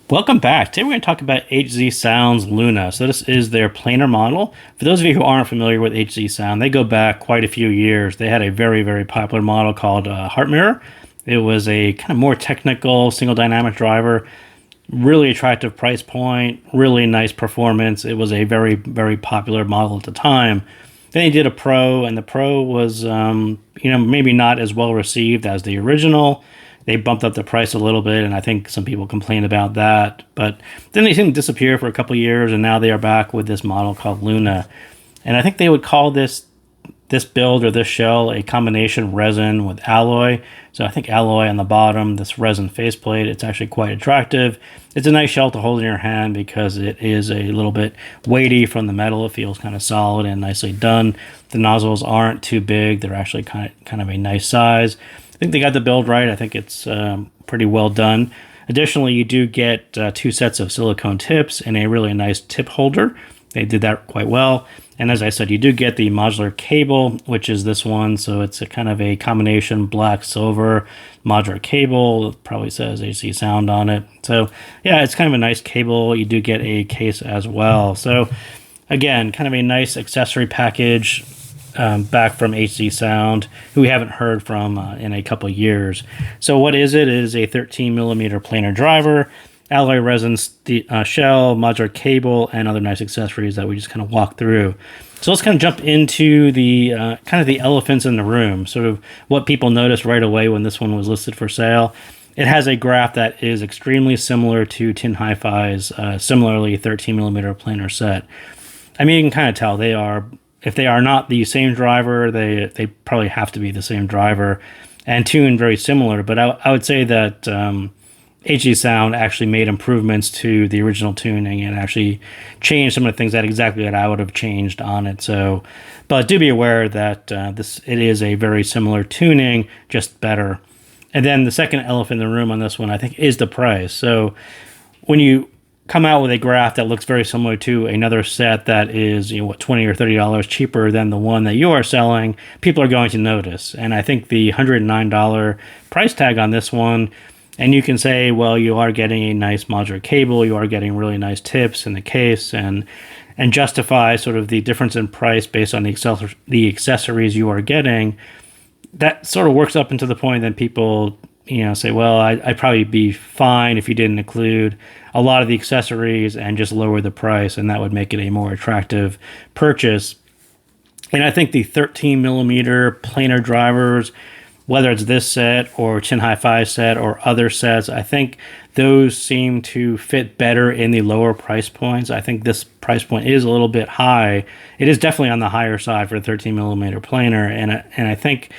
Welcome back. Today we're going to talk about HZSOUND's Luna. So this is their planar model. For those of you who aren't familiar with HZSOUND, they go back quite a few years. They had a very, very popular model called Heart Mirror. It was a kind of more technical single dynamic driver, really attractive price point, really nice performance. It was a very, very popular model at the time. Then they did a Pro, and the Pro was, maybe not as well received as the original. They bumped up the price a little bit, and I think some people complained about that. But then they seemed to disappear for a couple of years, and now they are back with this model called Luna. And I think they would call this build or this shell a combination resin with alloy. So I think alloy on the bottom, this resin faceplate, it's actually quite attractive. It's a nice shell to hold in your hand because it is a little bit weighty from the metal. It feels kind of solid and nicely done. The nozzles aren't too big. They're actually kind of a nice size. I think they got the build right. I think it's pretty well done. Additionally, you do get two sets of silicone tips and a really nice tip holder. They did that quite well. And as I said, you do get the modular cable, which is this one. So it's a kind of a combination black-silver modular cable. It probably says HZSOUND on it. So yeah, it's kind of a nice cable. You do get a case as well. So again, kind of a nice accessory package. Back from HZSOUND, who we haven't heard from in a couple years. So what is it? It is a 13 millimeter planar driver, alloy resin shell, modular cable, and other nice accessories that we just kind of walk through. So let's kind of jump into the kind of the elephants in the room, sort of what people noticed right away when this one was listed for sale. It has a graph that is extremely similar to Tin Hi-Fi's similarly 13 millimeter planar set. I mean, you can kind of tell they are. If they are not the same driver, they probably have to be the same driver and tuned very similar. But I would say that HZSOUND actually made improvements to the original tuning and actually changed some of the things that I would have changed on it. So, but do be aware that it is a very similar tuning, just better. And then the second elephant in the room on this one, I think, is the price. So when you come out with a graph that looks very similar to another set that is, $20 or $30 cheaper than the one that you are selling, people are going to notice. And I think the $109 price tag on this one, and you can say, well, you are getting a nice modular cable, you are getting really nice tips in the case, and justify sort of the difference in price based on the accessories you are getting. That sort of works up into the point that people say, well, I'd probably be fine if you didn't include a lot of the accessories and just lower the price, and that would make it a more attractive purchase. And I think the 13 millimeter planar drivers, whether it's this set or Tin Hi-Fi set or other sets, I think those seem to fit better in the lower price points. I think this price point is a little bit high. It is definitely on the higher side for a 13 millimeter planar, and I think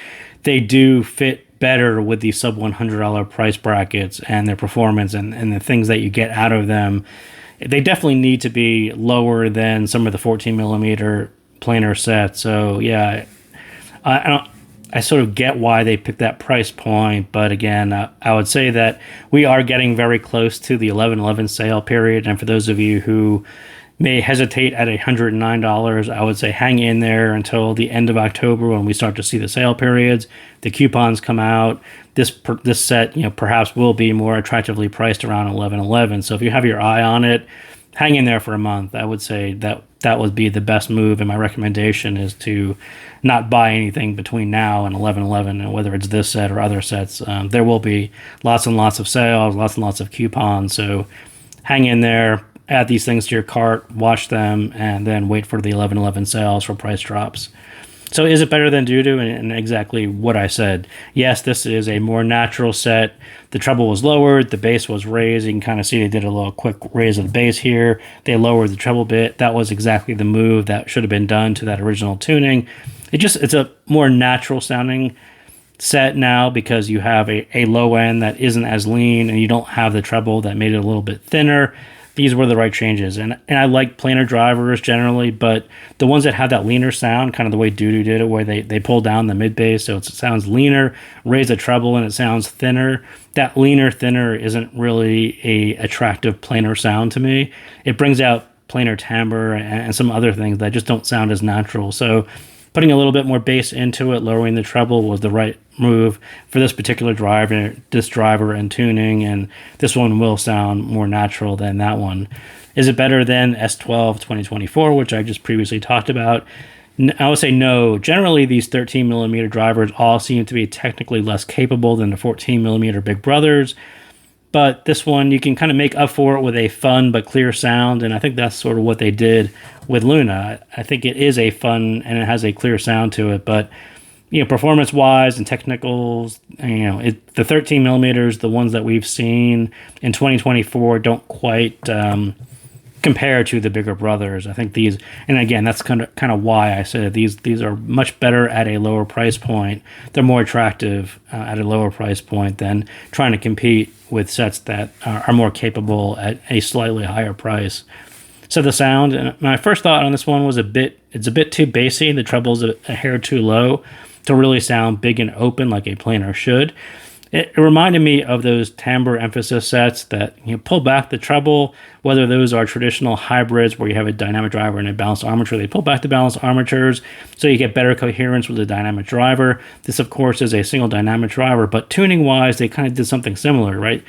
they do fit better with the sub $100 price brackets and their performance and the things that you get out of them. They definitely need to be lower than some of the 14 millimeter planar sets. So yeah, I sort of get why they picked that price point, but again, I would say that we are getting very close to the 11/11 sale period, and for those of you who may hesitate at $109, I would say hang in there until the end of October when we start to see the sale periods. The coupons come out. This set, perhaps will be more attractively priced around 11/11. So if you have your eye on it, hang in there for a month. I would say that would be the best move, and my recommendation is to not buy anything between now and 11/11, and whether it's this set or other sets. There will be lots and lots of sales, lots and lots of coupons. So hang in there. Add these things to your cart, watch them, and then wait for the 11/11 sales for price drops. So is it better than DUDU? And exactly what I said. Yes, this is a more natural set. The treble was lowered, the bass was raised. You can kind of see they did a little quick raise of the bass here. They lowered the treble bit. That was exactly the move that should have been done to that original tuning. It's a more natural sounding set now because you have a low end that isn't as lean, and you don't have the treble that made it a little bit thinner. These were the right changes. And I like planar drivers generally, but the ones that have that leaner sound, kind of the way DUDU did it, where they pull down the mid bass so it sounds leaner, raise the treble, and it sounds thinner. That leaner, thinner isn't really a attractive planar sound to me. It brings out planar timbre and some other things that just don't sound as natural. So putting a little bit more bass into it, lowering the treble was the right move for this particular driver and tuning, and this one will sound more natural than that one. Is it better than S12 2024, which I just previously talked about? I would say no. Generally, these 13 millimeter drivers all seem to be technically less capable than the 14 millimeter Big Brothers. But this one, you can kind of make up for it with a fun but clear sound, and I think that's sort of what they did with Luna. I think it is a fun and it has a clear sound to it, but performance-wise and technicals, the 13 millimeters, the ones that we've seen in 2024, don't quite compare to the bigger brothers. I think these, and again, that's kind of why I said these are much better at a lower price point. They're more attractive at a lower price point than trying to compete with sets that are more capable at a slightly higher price. So the sound, and my first thought on this one was it's a bit too bassy. The treble's a hair too low to really sound big and open like a planar should. It reminded me of those timbre emphasis sets that pull back the treble, whether those are traditional hybrids where you have a dynamic driver and a balanced armature. They pull back the balanced armatures so you get better coherence with the dynamic driver. This, of course, is a single dynamic driver, but tuning-wise, they kind of did something similar, right?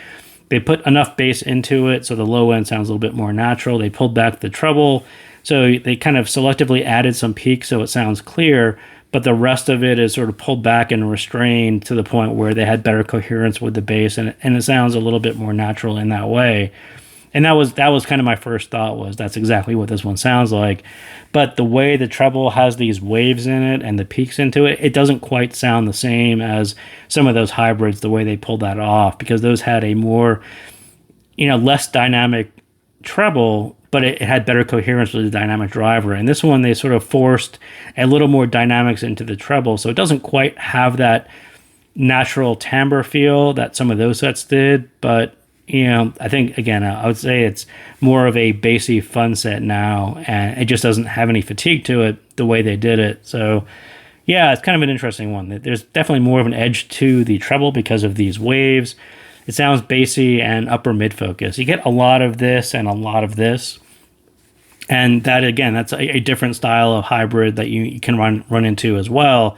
They put enough bass into it so the low end sounds a little bit more natural. They pulled back the treble, so they kind of selectively added some peaks so it sounds clear, but the rest of it is sort of pulled back and restrained to the point where they had better coherence with the bass, and it sounds a little bit more natural in that way. And that was kind of my first thought, was that's exactly what this one sounds like. But the way the treble has these waves in it and the peaks into it, it doesn't quite sound the same as some of those hybrids, the way they pulled that off, because those had a more, less dynamic treble, but it had better coherence with the dynamic driver. And this one, they sort of forced a little more dynamics into the treble, so it doesn't quite have that natural timbre feel that some of those sets did. But I think, again, I would say it's more of a bassy fun set now, and it just doesn't have any fatigue to it the way they did it. So yeah, it's kind of an interesting one. There's definitely more of an edge to the treble because of these waves. It sounds bassy and upper mid focus. You get a lot of this and a lot of this. And that, again, that's a different style of hybrid that you can run into as well.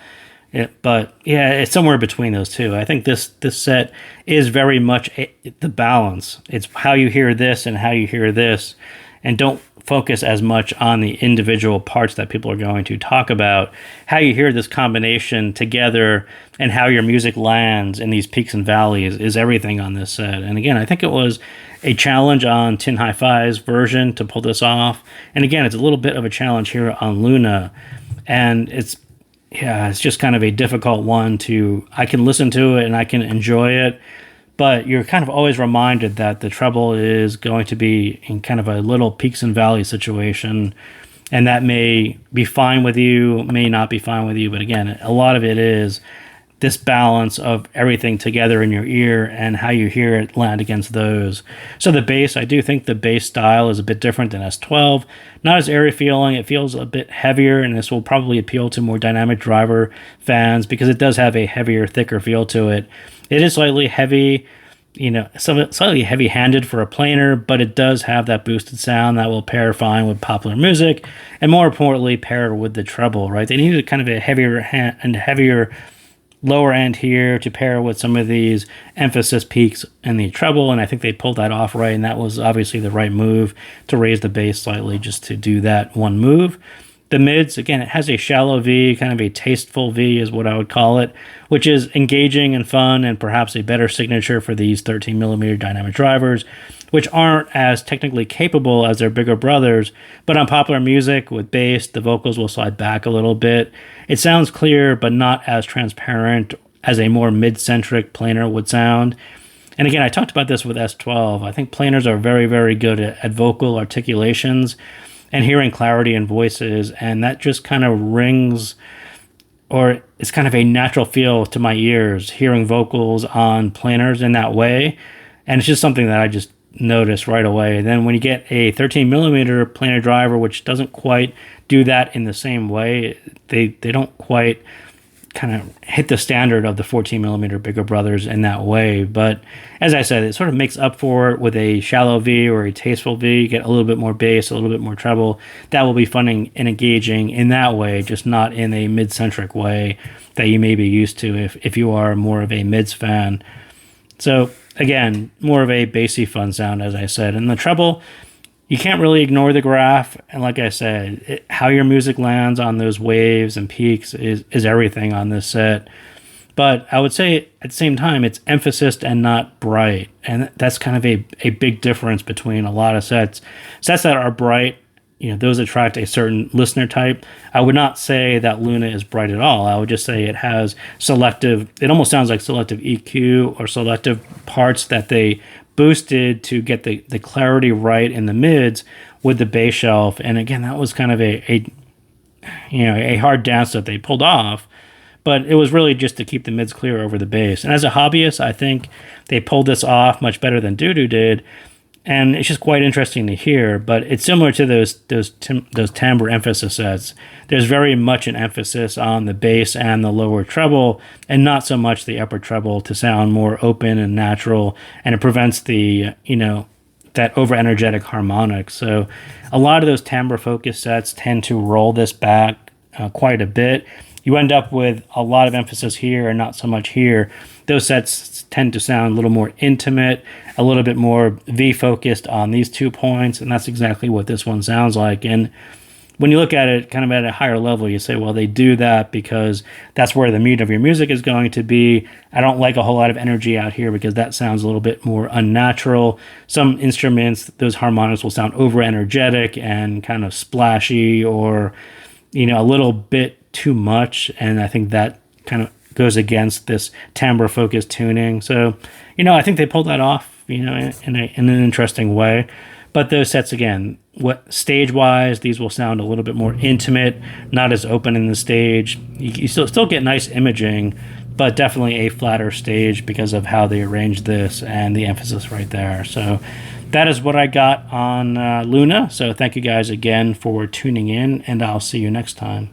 But yeah, it's somewhere between those two. I think this set is very much the balance. It's how you hear this and how you hear this, and don't focus as much on the individual parts that people are going to talk about. How you hear this combination together and how your music lands in these peaks and valleys is everything on this set. And again, I think it was a challenge on Tin Hi-Fi's version to pull this off. And again, it's a little bit of a challenge here on Luna. And it's just kind of a difficult one I can listen to it and I can enjoy it, but you're kind of always reminded that the treble is going to be in kind of a little peaks and valleys situation, and that may be fine with you, may not be fine with you. But again, a lot of it is this balance of everything together in your ear and how you hear it land against those. So the bass, I do think the bass style is a bit different than S12. Not as airy feeling. It feels a bit heavier, and this will probably appeal to more dynamic driver fans because it does have a heavier, thicker feel to it. It is slightly heavy, slightly heavy-handed for a planar, but it does have that boosted sound that will pair fine with popular music, and more importantly, pair with the treble, right? They needed kind of a heavier lower end here to pair with some of these emphasis peaks in the treble, and I think they pulled that off right, and that was obviously the right move to raise the bass slightly just to do that one move. The mids, again, it has a shallow V, kind of a tasteful V is what I would call it, which is engaging and fun and perhaps a better signature for these 13mm dynamic drivers, which aren't as technically capable as their bigger brothers, but on popular music with bass, the vocals will slide back a little bit. It sounds clear, but not as transparent as a more mid-centric planar would sound. And again, I talked about this with S12. I think planars are very, very good at vocal articulations and hearing clarity in voices, and that just kind of rings, or it's kind of a natural feel to my ears, hearing vocals on planars in that way, and it's just something that I just noticed right away. And then when you get a 13mm planar driver, which doesn't quite do that in the same way, they don't quite kind of hit the standard of the 14 millimeter bigger brothers in that way. But as I said, it sort of makes up for it with a shallow V or a tasteful V. You get a little bit more bass, a little bit more treble. That will be fun and engaging in that way, just not in a mid-centric way that you may be used to if you are more of a mids fan. So again, more of a bassy fun sound, as I said. And the treble, you can't really ignore the graph. And like I said, how your music lands on those waves and peaks is everything on this set. But I would say at the same time, it's emphasis and not bright. And that's kind of a big difference between a lot of sets. Sets that are bright, those attract a certain listener type. I would not say that Luna is bright at all. I would just say it has it almost sounds like selective EQ or selective parts that they boosted to get the clarity right in the mids with the bass shelf. And again, that was kind of a hard dance that they pulled off, but it was really just to keep the mids clear over the bass. And as a hobbyist, I think they pulled this off much better than DUDU did. And it's just quite interesting to hear, but it's similar to those timbre emphasis sets. There's very much an emphasis on the bass and the lower treble, and not so much the upper treble to sound more open and natural, and it prevents the, that over-energetic harmonic. So a lot of those timbre-focused sets tend to roll this back quite a bit. You end up with a lot of emphasis here and not so much here. Those sets tend to sound a little more intimate, a little bit more V-focused on these 2 points, and that's exactly what this one sounds like. And when you look at it kind of at a higher level, you say, well, they do that because that's where the meat of your music is going to be. I don't like a whole lot of energy out here because that sounds a little bit more unnatural. Some instruments, those harmonics will sound over-energetic and kind of splashy, or, a little bit too much, and I think that kind of goes against this timbre-focused tuning. So, I think they pulled that off, in an interesting way. But those sets, again, stage-wise, these will sound a little bit more intimate, not as open in the stage. You still get nice imaging, but definitely a flatter stage because of how they arranged this and the emphasis right there. So that is what I got on Luna. So thank you guys again for tuning in, and I'll see you next time.